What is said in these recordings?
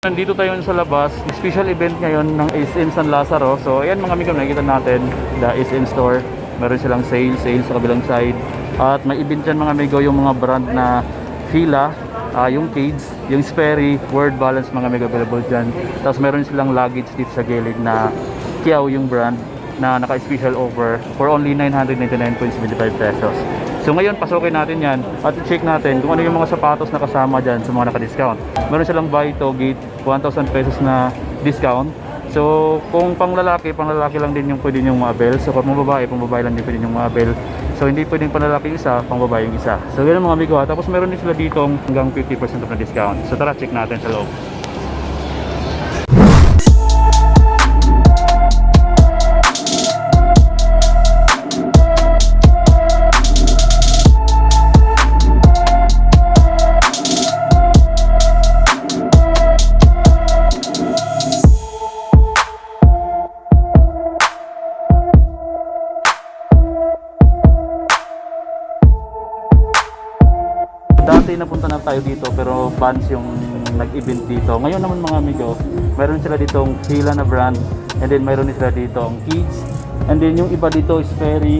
Nandito tayo sa labas, special event ngayon ng SM San Lazaro. So ayan mga amigo, nakikita natin the SM store. Meron silang sale sa kabilang side. At may event dyan mga amigo, yung mga brand na Fila, yung Cage, yung Sperry, Word Balance mga amigo available dyan. Tapos meron silang luggage dito sa gilid na Kiao yung brand na naka-special offer for only 999.75 pesos. So ngayon, pasukin natin yan at check natin kung ano yung mga sapatos na kasama dyan sa mga naka-discount. Meron silang buy to gate 1,000 pesos na discount. So kung pang lalaki lang din yung pwede yung ma-avail. So kung pang babae lang din pwede yung ma-avail. So hindi pwedeng panlalaki yung isa, pang babae yung isa. So ganun mga amigo ha. Tapos meron din sila dito hanggang 50% off na discount. So tara, check natin sa loob. Dati napunta na tayo dito pero Vans yung nag-event dito. Ngayon naman mga amigo, meron sila ditong Fila na brand, and then meron din sila ditong Kids, and then yung iba dito is Sperry,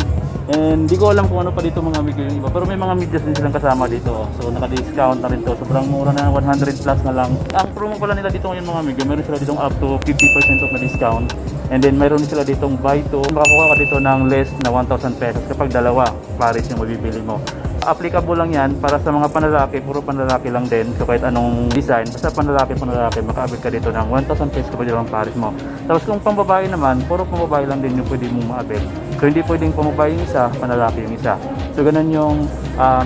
and di ko alam kung ano pa dito mga amigo yung iba, pero may mga medyas din silang kasama dito. So naka-discount na rin to, sobrang mura na, 100 plus na lang. Ang promo pala nila dito ngayon mga amigo, meron sila ditong up to 50% off na discount, and then meron din sila ditong buy to, makakuha ka dito ng less na 1,000 pesos kapag dalawa pares yung mabibili mo. Applicable lang yan para sa mga panlalaki, puro panlalaki lang din. So kahit anong design, basta panlalaki, maka-avail ka dito ng 1,000 pesos kapag dalawang pares mo. Tapos kung pambabae naman, puro pambabae lang din yung pwede mong ma-avail. So hindi pwedeng pambabae yung isa, panlalaki yung isa. So ganun yung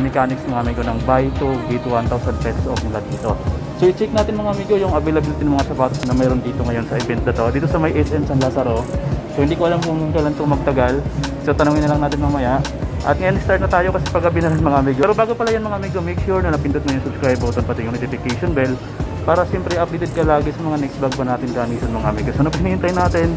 mechanics mga amigo ng buy to get 1,000 pesos off nila dito. So i-check natin mga amigo yung availability ng mga sapatos na mayroon dito ngayon sa event na to, dito sa may SM San Lazaro. So hindi ko alam kung kailan ito magtagal. So tanungin na lang natin mamaya. At ngayon start na tayo kasi paggabi na rin mga amigo. Pero bago pala yan mga amigo, make sure na napindot mo yung subscribe button pati yung notification bell para siyempre updated ka lagi sa mga next vlog pa natin kanisan mga amigo. So ano pa hinihintay natin?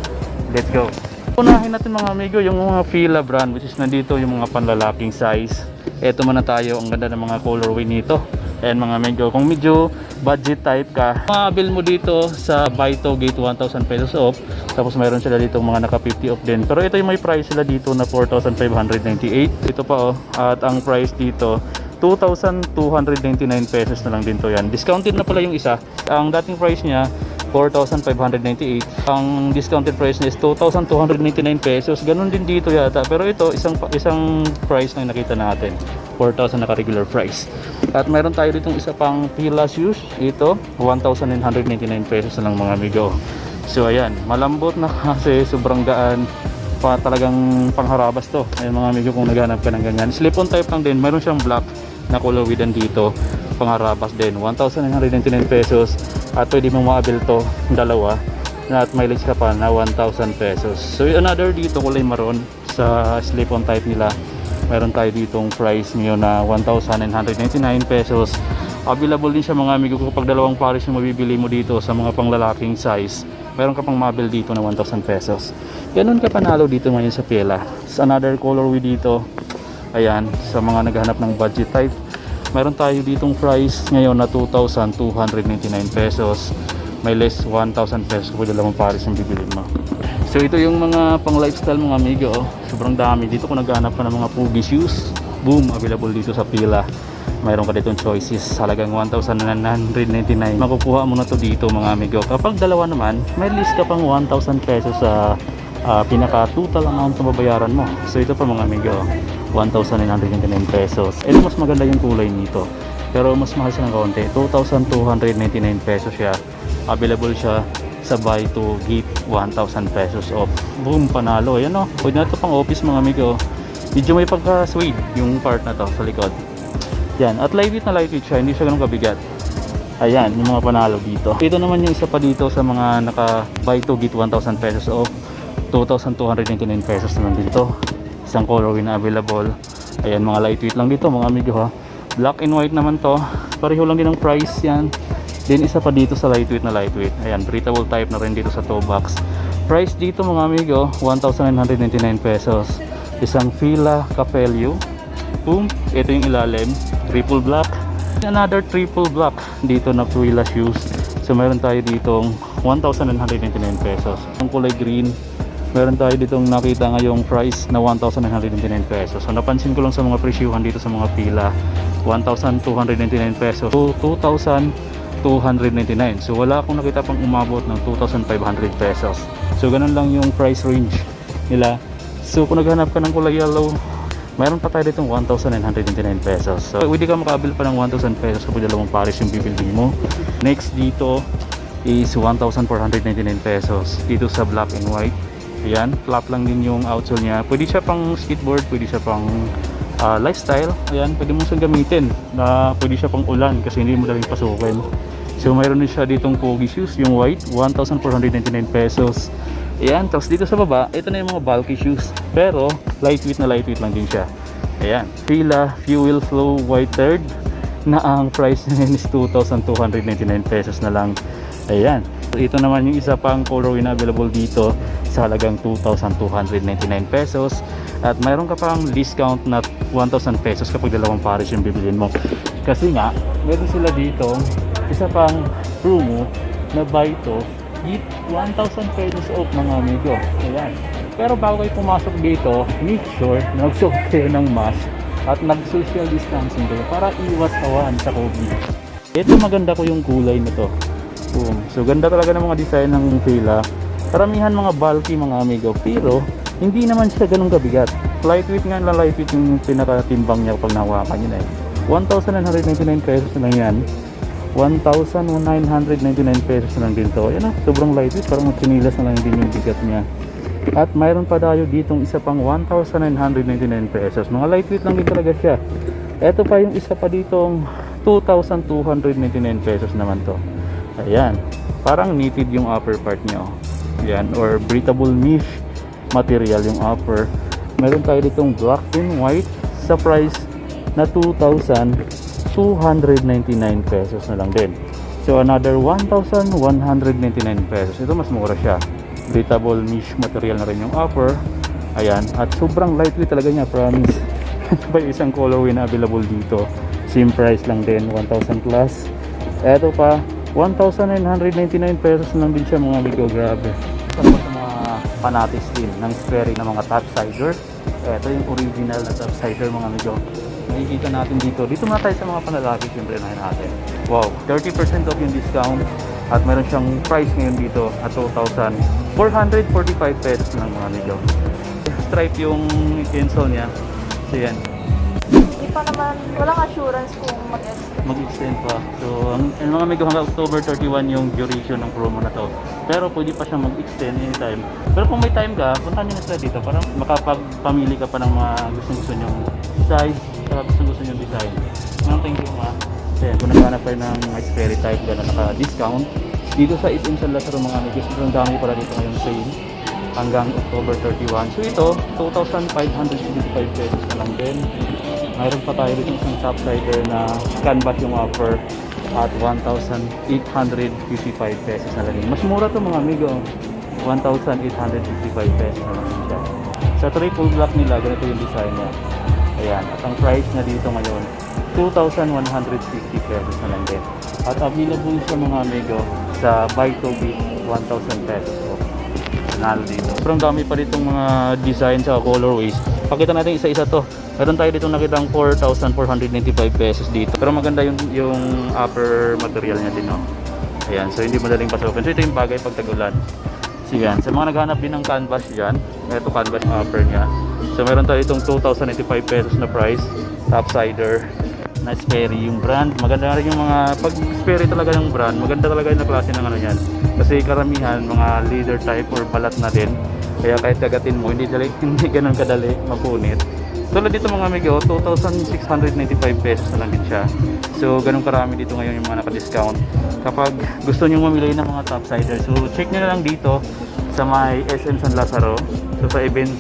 Let's go! Unahin natin mga amigo yung mga Fila brand, which is nandito yung mga panlalaking size. Eto muna tayo, ang ganda ng mga colorway nito. Ayan mga amigo, kung medyo budget type ka, ma-avail mo dito sa buy to gate 1,000 pesos off. Tapos mayroon sila dito mga naka 50 off din. Pero ito yung may price sila dito na 4,598. Ito pa oh, at ang price dito 2,299 pesos na lang din to yan. Discounted na pala yung isa. Ang dating price niya 4,598. Ang discounted price niya is 2,299 pesos. Ganun din dito yata. Pero ito isang price na nakita natin. 4,000 naka regular price. At mayroon tayo ditong isa pang Fila shoes. Ito 1,999 pesos na lang mga amigo. So ayan, malambot na kasi sobrang gaan pa, talagang pangharabas to. Ayan mga amigo, kung naghanap ka ng ganyan. Slip-on type lang din. Mayroon siyang black na colorway din dito. Pangharabas din. 1,999 pesos. At pwede mong ma-avail to dalawa. At mileage ka pa na 1,000 pesos. So another dito kulay maroon sa slip-on type nila. Meron tayo ditong price ngayon na 1,999 pesos. Available din siya mga amigo kapag dalawang pares yung mabibili mo dito sa mga panglalaking size. Meron ka pang mabil dito na 1,000 pesos. Ganun ka panalo dito ngayon sa Fila. Sa another colorway dito, ayan, sa mga naghahanap ng budget type, meron tayo ditong price ngayon na 2,299 pesos. May less 1,000 pesos kapag dalawang pares yung bibili mo. So ito yung mga pang lifestyle mga amigo, sobrang dami dito. Kung naghahanap ka ng mga Pugi shoes, boom, available dito sa Fila. Mayroon ka ditong choices, halagang 1,999. Makukuha mo na to dito mga amigo. Kapag dalawa naman, may list ka pang 1,000 pesos sa pinaka total amount na babayaran mo. So ito pa mga amigo, 1,999 pesos. Ito mas maganda yung kulay nito, pero mas mahal siya ng kaunti. 2,299 pesos siya. Available siya sa buy to get 1,000 pesos off. Boom, panalo. Ayan o, pwede na ito pang office mga amigo. Medyo may pagka-suede yung part na to sa likod. Yan, at lightweight na lightweight siya, hindi siya ganun kabigat. Ayan, yung mga panalo dito. Ito naman yung isa pa dito sa mga naka buy to get 1,000 pesos off. 2,299 pesos naman dito. Isang colorway na available. Ayan, mga lightweight lang dito mga amigo ha. Black and white naman to. Pareho lang din ang price yan. Then isa pa dito sa lightweight na lightweight. Ayan, breathable type na rin dito sa toe box. Price dito mga amigo, 1,999 pesos. Isang Fila Capello. Boom, ito yung ilalim, triple black. Another triple black dito na Fila shoes. So meron tayo ditong 1,999 pesos. Ang kulay green, meron tayo ditong nakita ngayong price na 1,999 pesos. So napansin ko lang sa mga presyuhan dito sa mga pila, 1,299 pesos to 2,299. So wala akong nakita pang umabot ng 2,500 pesos. So ganun lang yung price range nila. So kung naghanap ka ng kulay yellow, mayroon pa tayo ditong 1,999 pesos. So pwede ka makabil pa ng 1,000 pesos kapag dalawang pares yung bibilhin mo. Next dito is 1,499 pesos dito sa black and white. Ayan, flat lang din yung outsole niya. Pwede siya pang skateboard, pwede siya pang lifestyle. Ayan, pwede mo siyang gamitin na pwede siya pang ulan kasi hindi mo daling pasukin. So mayroon din siya ditong pogi shoes, yung white, 1,499 pesos. Ayan, tapos dito sa baba, ito na yung mga bulky shoes. Pero lightweight lang din siya. Ayan, Fila Fuel Flow White Third na ang price niya is 2,299 pesos na lang. Ayan, so ito naman yung isa pang colorway na available dito sa halagang 2,299 pesos. At mayroon ka pang discount na 1,000 pesos kapag dalawang pares yung bibilin mo. Kasi nga, meron sila dito isa pang promo na buy to get 1,000 pesos off mga amigo. Ayan. Pero bago kayo pumasok dito, make sure na magsuot kayo ng mask at nag-social distancing kayo para iwas tawan sa COVID. Ito maganda ko yung kulay na to. Boom. So ganda talaga ng mga design ng Fila. Karamihan mga bulky mga amigo, pero hindi naman siya ganun kabigat. Lightweight nga lang, lightweight yung pinakatimbang niya pag nahawakan nyo na eh. 1,999 pesos na lang yan. 1,999 pesos na lang din to. Ayan na, sobrang lightweight, parang sinilas na lang din yung bigat niya. At mayroon pa tayo ditong isa pang 1,999 pesos. Mga lightweight lang din talaga siya. Ito pa yung isa pa ditong 2,299 pesos naman to. Ayan, parang knitted yung upper part niya. Ayan, or breathable mesh material yung upper. Meron tayo ditong black and white sa price na 2,299 pesos na lang din. So another 1,199 pesos. Ito mas mura siya. Breathable mesh material na rin yung upper. Ayan, at sobrang lightweight talaga niya, promise. Ito pa yung isang colorway na available dito. Same price lang din, 1,000 plus. Ito pa 1,999 pesos lang din siya mga amigo, grabe. Sa mga fanatics din ng Sperry na mga topsider. Ito yung original na topsider mga amigo. Makikita natin dito. Dito muna tayo sa mga panlalaki, siyempre natin. Wow, 30% off yung discount. At meron siyang price ngayon dito at 2,445 pesos lang mga amigo. Stripe yung insole niya. So yan. Hindi pa naman, walang assurance kung Mag-extend pa. So ang mga amigo, hanggang October 31 yung duration ng promo na to. Pero pwede pa siya mag-extend anytime. Pero kung may time ka, punta nyo na sila dito para makapagpamili ka pa ng mga gusto nyong size, saka gusto nyong design. Thank you ma. Kasi kung naghanap kayo ng Sperry type na naka-discount, dito sa SM San Lazaro mga amigo, sobrang dami para dito ngayong sale hanggang October 31. So ito, 2,575 pesos na lang din. Mayroon pa tayo dito isang topsider na canvas yung upper at 1,855 pesos na lang. Mas mura to mga amigo, 1,855 pesos na lang siya. Sa triple black nila, ganito yung design niya. Ayan, at ang price na dito ngayon 2,150 pesos na lang din. At available siya mga amigo sa buy to beat 1,000 pesos. So, nanalo dito. Sobrang dami pa ditong mga design sa colorways. Pakita natin isa-isa to. Meron tayo dito nakitang 4,495 pesos dito. Pero maganda yung upper material niya din. No? Ayan, so hindi madaling pasukin. So ito yung bagay pag tag-ulan. So yan, sa mga naghanap din ng canvas yan, ito canvas upper niya. So meron tayo itong 2,095 pesos na price. Topsider na Sperry yung brand. Maganda rin yung mga, pag Sperry talaga yung brand, maganda talaga yung klase ng ano yan. Kasi karamihan, mga leather type or balat na din. Kaya kahit kagatin mo, hindi ganun kadali mapunit. Tulad dito mga amigo, 2,695 pesos na lang din siya. So ganun karami dito ngayon yung mga naka-discount. Kapag gusto nyo mamili ng mga topsider, so check nyo na lang dito sa may SM San Lazaro. So sa event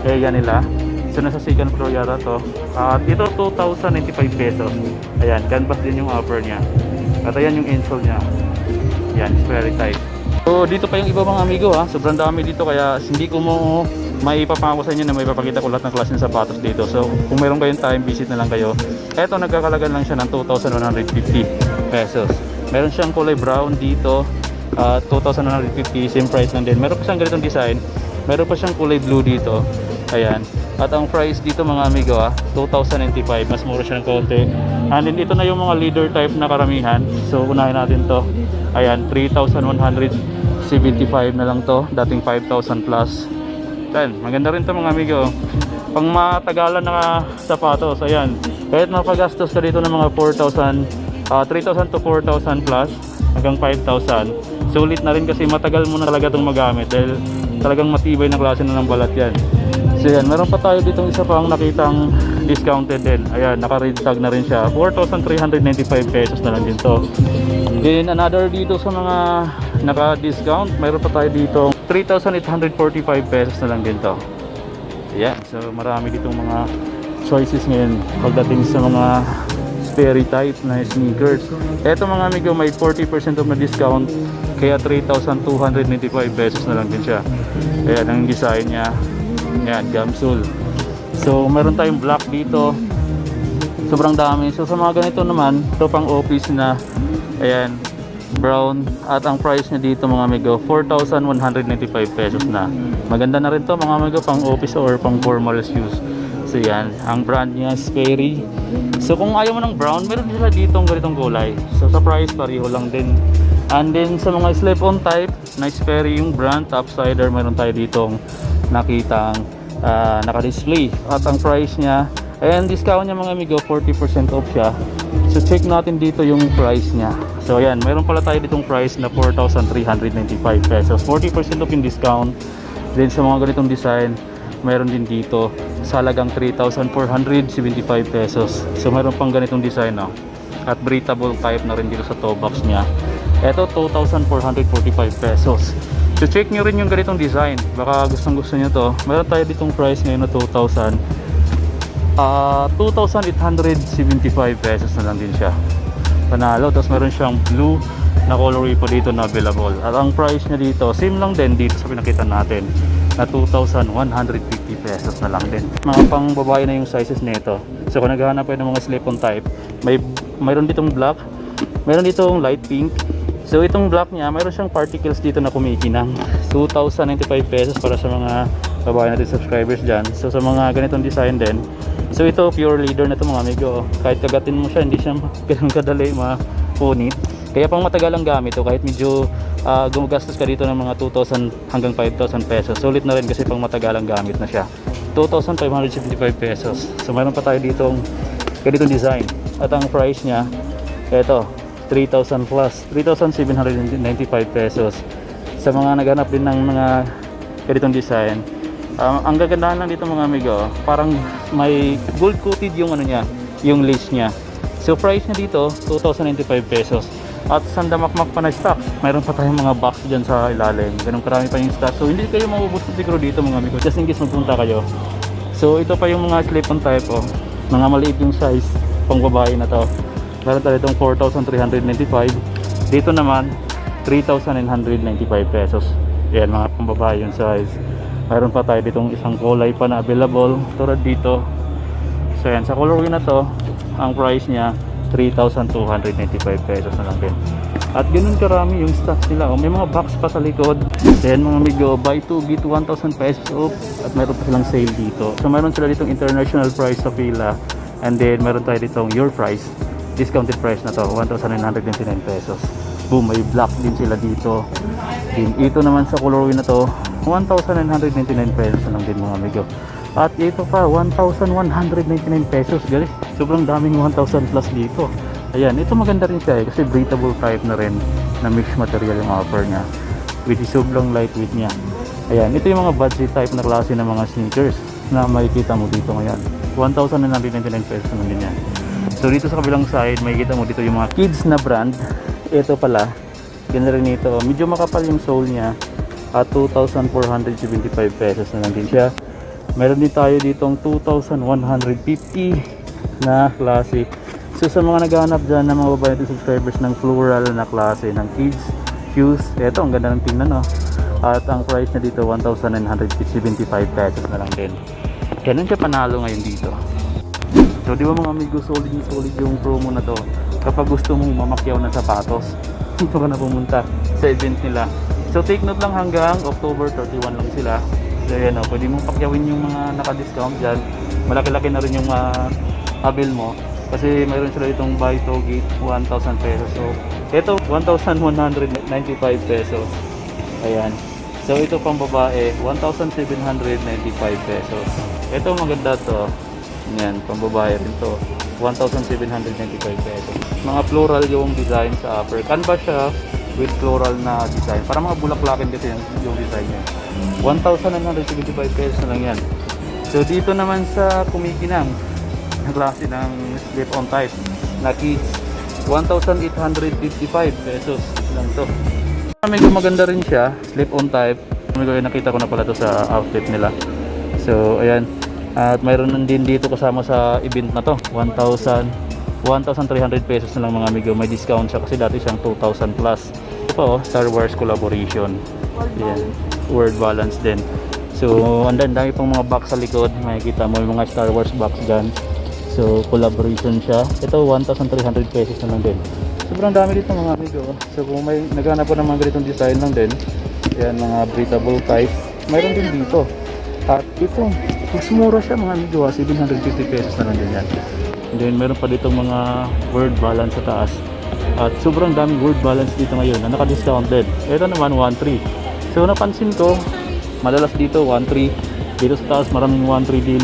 area nila. So nasa second floor yata to. At ito 2,095 pesos. Ayan, canvas din yung upper niya. At ayan yung insole niya. Ayan, Sperry type. So dito pa yung iba mga amigo ha. Sobrang dami dito kaya hindi ko mo may ipapangako sa inyo na may papakita ko lahat ng klase ng sapatos dito. So kung meron kayong time, visit na lang kayo. Eto nagkakalagan lang siya ng 2,150 pesos. Meron siyang kulay brown dito, 2,150, same price lang din. Meron pa siyang ganitong design, meron pa siyang kulay blue dito. Ayan. At ang price dito mga amigo 2,095, mas mura siya ng konti. And then ito na yung mga leader type na karamihan. So unahin natin to. Ayan, 3,175 na lang to, dating 5,000 plus. Ayan, maganda rin to mga amigo. Pang matagalan na sapatos, ayan. Kahit mapagastos ka dito ng mga 4,000, 3,000 to 4,000 plus hanggang 5,000. Sulit na rin kasi matagal mo na talaga itong magamit dahil talagang matibay na klase na ng balat yan. So yan, meron pa tayo ditong isa pang nakitang discounted din. Ayan, naka-red tag na rin siya. 4,395 pesos na lang din to. Then another dito sa mga naka-discount, meron pa tayo dito 3,845 pesos na lang din to. Ayan, so marami ditong mga choices ngayon pagdating sa mga Sperry type na sneakers. Eto mga amigo, may 40% off na discount, kaya 3,295 pesos na lang din siya. Ayan ang design niya. Ayan, gamsole. So meron tayong black dito, sobrang dami. So sa mga ganito naman, ito pang office na, ayan, brown. At ang price niya dito mga amigo, 4,195 pesos na. Maganda na rin to mga amigo, pang office or pang formal shoes. So yan, ang brand niya Sperry. So kung ayaw mo ng brown, meron sila ditong ganitong kulay. So sa price, pareho lang din. And then sa mga slip-on type na Sperry yung brand, topsider, meron tayo ditong nakitang naka-display. At ang price niya, ayan, discount niya mga amigo, 40% off siya. So check natin dito yung price niya. So ayan, meron pala tayo ditong price na 4,395 pesos. 40% off yung discount. Then sa mga ganitong design, meron din dito sa halagang 3,475 pesos. So meron pang ganitong design at breathable type na rin dito sa toe box niya. Ito 2,445 pesos. So check nyo rin yung ganitong design, baka gustong gusto nyo to. Meron tayo ditong price ngayon na 2,875 pesos na lang din siya. Panalo. Tapos meron siyang blue na colorway po dito na available. At ang price niya dito, same lang din dito sa pinakita natin, na 2,150 pesos na lang din. Mga pang babae na yung sizes nito. So kung naghahanap kayo ng mga slip-on type, mayroon ditong black, mayroon ditong light pink. So itong black niya, mayroon siyang particles dito na kumikinang. 2,095 pesos para sa mga babae natin subscribers dyan. So sa mga ganitong design din. So ito pure leader na ito mga amigo. Kahit kagatin mo siya, hindi siya ganun kadali mapunit. Kaya pang matagal ang gamit o kahit medyo gumagastos ka dito ng mga 2,000 hanggang 5,000 pesos. Sulit na rin kasi pang matagal ang gamit na siya. 2,575 pesos. So mayroon pa tayo ditong ganitong design. At ang price niya, eto, 3,000 plus, 3,795 pesos. Sa mga naghanap din ng mga ganitong design, ang gagandahan lang dito mga amigo, parang may gold coated yung ano niya, yung lace niya. So price niya dito 2,095 pesos. At sandamakmak pa na stocks, mayroon pa tayong mga box dyan sa ilalim, ganun karami pa yung stocks. So hindi kayo maubos siguro dito mga amigo, just in case magpunta kayo. So ito pa yung mga slip-on type mga maliit yung size, pang babae na to. Meron tayo itong 4,395. Dito naman 3,995 pesos. Yan mga pambabae yung size. Meron pa tayo ditong isang kulay pa na available tulad dito. So yan, sa colorway na to, ang price niya 3,295 pesos na lang din. At ganun karami yung stocks nila. May mga box pa sa likod. Then mga amigo, buy 2 get 1,000 pesos off. At meron pa silang sale dito. So meron sila ditong international price sa Fila. And then meron tayo ditong your price, discounted price na to, 1,999 pesos. Boom, may black din sila dito. Then ito naman sa colorway na to, 1,999 pesos na lang din mga amigo. At ito pa, 1,199 pesos guys. Sobrang daming 1,000 plus dito. Ayan, ito maganda rin siya kasi breathable type na rin na mesh material yung offer niya, which is sobrang lightweight niya. Ayan, ito yung mga budget type na klase ng mga sneakers na makikita mo dito ngayon. 1,999 pesos naman din yan. So dito sa kabilang side, makikita mo dito yung mga kids na brand. Ito pala, ganda rin ito. Medyo makapal yung sole niya at 2,475 pesos na lang din siya. Meron din tayo ditong 2,150 na klase. So sa mga naghahanap dyan ng mga babae natin subscribers ng floral na klase ng kids shoes, eto ang ganda ng tingnan At ang price na dito 1,975 pesos na lang din. Ganun siya panalo ngayon dito. So di ba mga amigo, solid yung promo na to. kapag gusto mong mamakyaw na sapatos. Dito ka na pumunta sa event nila. So take note lang, hanggang October 31 lang sila. So yan o, pwede mong pakyawin yung mga naka-discount dyan. Malaki-laki na rin yung abil mo. Kasi mayroon sila itong buy to get 1,000 pesos. So ito 1,195 pesos. Ayan. So ito pang babae 1,795 pesos. Ito maganda to. Yan, pang babae rin to. 1,795 pesos. Mga floral yung design sa upper. Canvas siya with floral na design. Para mga bulaklakin kasi yung design niya. 1,975 pesos na lang yan. So dito naman sa kumikinang na klase ng slip-on type na kids, 1,855 pesos lang to. Medyo maganda rin siya, slip-on type. Medyo nakita ko na pala to sa outfit nila. So ayan. At mayroon din dito kasama sa event na to, 1,300 pesos na lang mga amigo. May discount siya kasi dati siyang 2,000 plus. Ito pa oh, Star Wars collaboration. Ayan, word balance din. So ang dami pang mga box sa likod. Makikita mo yung mga Star Wars box dyan. So collaboration siya. Ito 1,300 pesos na lang din. Sobrang dami dito mga amigo. So kung may naghanap po ng mga ganitong design lang din, ayan, mga breathable type, mayroon din dito. At ito, mas mura siya mga amigo, 750 pesos na lang din yan. And then meron pa dito mga word balance sa taas. At sobrang daming word balance dito ngayon na naka-discounted. Ito naman 1.3. So napansin ko, madalas dito 1.3. Dito sa taas maraming 1.3 din.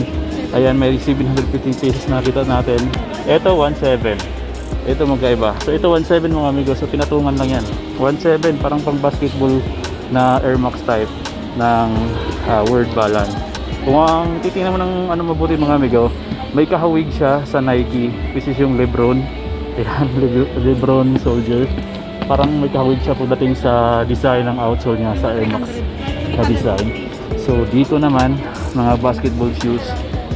Ayan, may 750 pesos na kita natin. Ito 1.7. Ito magkaiba. So ito 1.7 mga amigo. So pinatungan lang yan. 1.7 parang pang basketball na Air Max type ng word balance. Kung ang titingnan mo ng ano mabuti mga amigo, may kahawig siya sa Nike, which is yung Lebron. Ayan, Lebron Soldier. Parang may kahawig siya pagdating sa design ng outsole niya sa Air Max na design. So dito naman, mga basketball shoes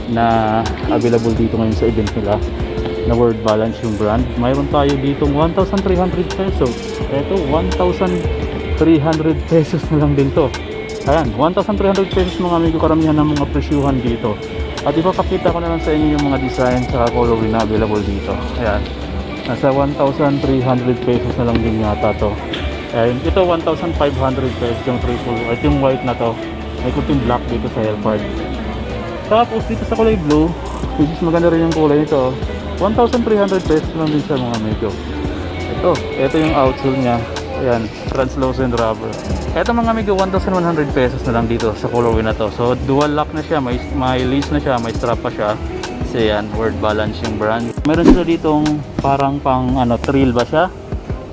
na available dito ngayon sa event nila na word balance yung brand. Mayroon tayo dito 1,300 pesos. Ito 1,300 pesos na lang din to. Ayan, 1,300 pesos mga amigo, karamihan ng mga presyuhan dito. At ipapakita ko na lang sa inyo yung mga design sa coloring na available dito. Ayan, nasa 1,300 pesos na lang din yata to. Ayan, ito 1,500 pesos yung triple. At yung white na to, may kunting black dito sa hair part. Tapos dito sa kulay blue, which is maganda rin yung kulay nito, 1,300 pesos lang din siya mga amigo. Ito yung outsole niya. Ayan, translucent rubber. Ito mga amigo, 1,100 pesos na lang dito sa colorway na to. So dual lock na siya, may lace na siya, may strap pa siya. So ayan, word balance yung brand. Meron sila ditong parang pang thrill ba siya.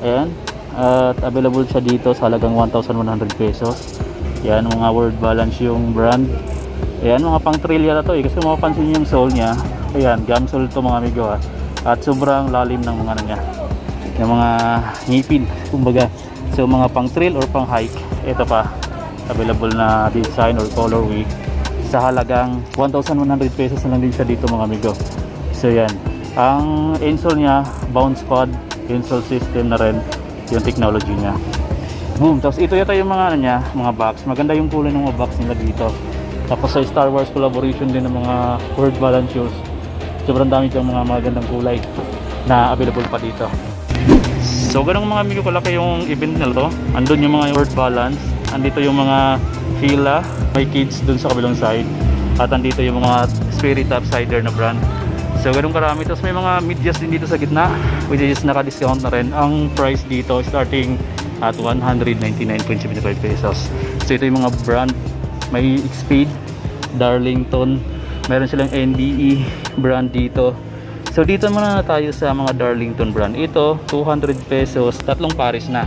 Ayan, at available siya dito sa halagang 1,100 pesos. Ayan, mga word balance yung brand. Ayan, mga pang thrill yata to eh, kasi mapapansin niyo yung sole niya. Ayan, gum sole to mga amigo ha. At sobrang lalim ng mga niya, yung mga ngipin kumbaga. So mga pang trail or pang hike, ito pa available na design or colorway sa halagang 1,100 pesos na lang din siya dito mga amigo. So yan, ang insole niya bounce pad insole system na rin yung technology niya. Boom. Tapos ito yata yung mga niya, mga box. Maganda yung kulay ng mga box nila dito. Tapos sa Star Wars collaboration din ng mga word balance shoes. Sobrang dami pang mga magandang kulay na available pa dito. So ganun mga amigo, kalaki yung event nila to. Andun yung mga word balance, andito yung mga Fila, may kids dun sa kabilang side, at andito yung mga Spirit Upsider na brand. So ganun karami. Tapos may mga medyas din dito sa gitna, which is naka-discount na rin. Ang price dito starting at 199.75 pesos. So ito yung mga brand, may Speed, Darlington, meron silang NBE brand dito. So dito muna tayo sa mga Darlington brand. Ito 200 pesos, tatlong pares na.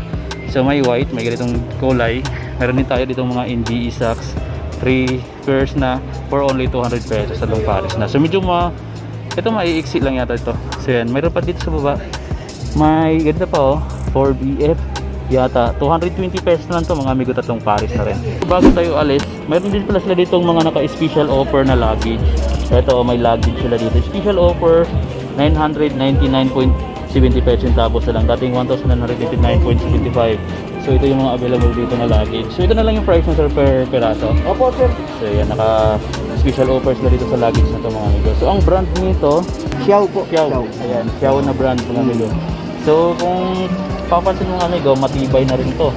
So may white, may ganitong kulay. Meron din tayo dito mga NBE socks, 3 pairs na for only 200 pesos, tatlong pares na. So medyo ito maiiksi lang yata ito. So yan, mayroon pa dito sa baba. May ganito pa oh, 4BF yata, 220 pesos na lang to mga amigo, tatlong pares na rin. Bago tayo alis, mayroon din pala sila ditong mga naka-special offer na luggage. Ito may luggage sila dito, special offer 999.70 pesos yung tapos na lang, dating 1,989.75. So ito yung mga available dito na luggage. So ito na lang yung price na sir per peraso. Opo sir. So yan, naka special offers na dito sa luggage na to mga amigo. So ang brand nito, Xiao po. Xiao. Ayan, Xiao na brand mga amigo. So kung papansin mo amigo, matibay na rin to.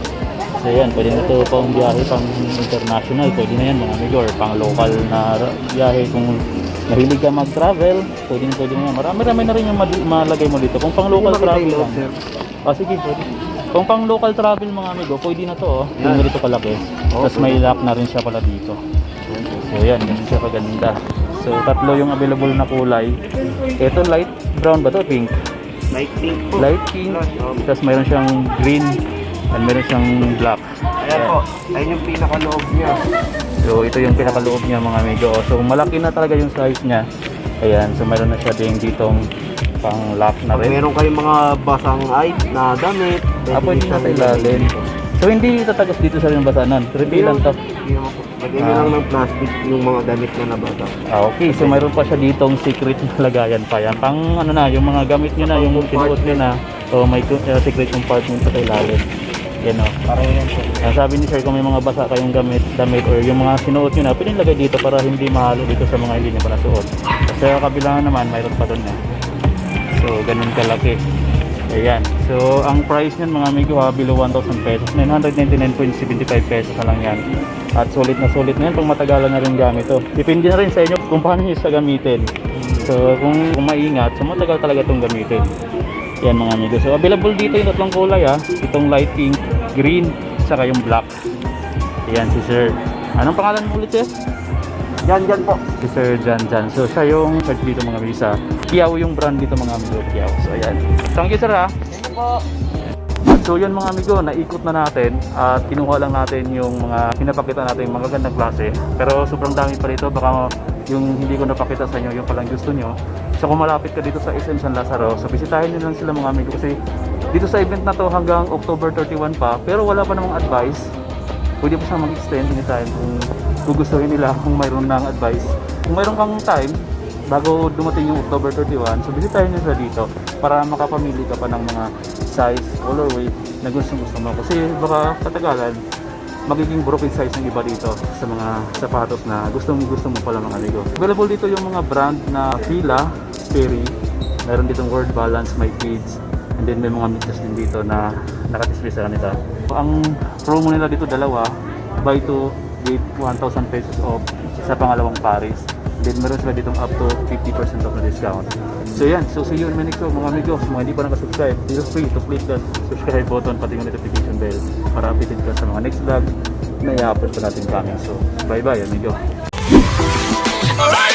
So yan, pwede na to pang biyahe pang international, pwede na yan mga amigo, or pang local na biyahe. Kung mahilig ka mag-travel, pwede na yan. Marami na rin yung malagay mo dito. Kung pang local travel lang. Sige, pwede. Kung pang local travel mga amigo, pwede na to. Yung ganito kalaki. Tapos may lock na rin siya pala dito. So yan, ganun siya kaganda. So tatlo yung available na kulay. Ito light brown ba to? Pink? Light pink po. Light pink. Tapos mayroon siyang green. And meron siyang black. Ayan po. Ayun yung pinakaloob niya. So ito yung pinakaloob niya mga amigo. So malaki na talaga yung size niya. Ayan, so mayroon na siya din ditong pang lock na Pag rin. meron kayong mga basang na damit, Pwede na sa ilalim. So hindi tatagos dito sa ring basanan. Refill lang to. Hindi naman po. Lagyan nyo lang ng plastic yung mga damit na nabasa. Okay, so mayroon pa siya ditong secret na lagayan pa yan. Pang ano na, yung mga gamit nyo na, yung sinuot nyo na. So may secret compartment sa ilalim. Yan o. Sabi ni sir, kung may mga basa kayong damit or yung mga sinuot nyo na, pwede lagay dito para hindi mahalo dito sa mga hindi nyo pa nasuot. Kasi sa kabilangan naman, mayroon pa doon na. So, ganun kalaki. Ayan. So, ang price niyan mga amigo ha, below 1,000 pesos. 999.75 pesos na lang yan. At sulit na yan pang matagalan na rin gamit to. Depende na rin sa inyo kung paano nyo siya gamitin. So, kung maingat, so matagal talaga itong gamitin. Yan mga amigo. So, available dito yung tatlong kulay ha. Itong light pink, green, saka yung black. Ayan si sir. Anong pangalan mo ulit sir? Yan po. Si Sir Jan. So siya yung search dito mga amigo sa Kiao yung brand dito mga amigo, Kiao. So ayan. Thank you sir ha. Thank you po. At so yun mga amigo, naikot na natin at kinuha lang natin yung mga pinapakita natin yung mga gandang klase. Pero sobrang dami pa dito, baka yung hindi ko napakita sa inyo, yung palang gusto nyo. So kung malapit ka dito sa SM San Lazaro, so bisitahin nyo lang sila mga amigo kasi dito sa event na to hanggang October 31 pa, pero wala pa namang advice. Pwede pa siya mag-extend anytime kung gugustuhin nila, kung mayroon ng advice. Kung mayroon kang time, bago dumating yung October 31, so bisitahin nyo sila dito para makapamili ka pa ng mga size, colorway na gusto mo. Kasi baka katagalan, magiging broken size ng iba dito sa mga sapatos na gusto mo pala mga amigo. Available dito yung mga brand na Fila, Sperry, meron ditong World Balance, My Kids, and then may mga mixes din dito na nakatisplay sa kanila. Ang promo nila dito dalawa, buy 2 with 1,000 pesos off sa pangalawang pares. Then meron sila ditong up to 50% off na discount. So yan, so see you in my next video mga amigos. Mga hindi pa nakasubscribe, feel free to click that subscribe button pati yung notification bell para updated ka sa mga next vlog na i-upload pa natin coming. So bye bye amigo. Alright.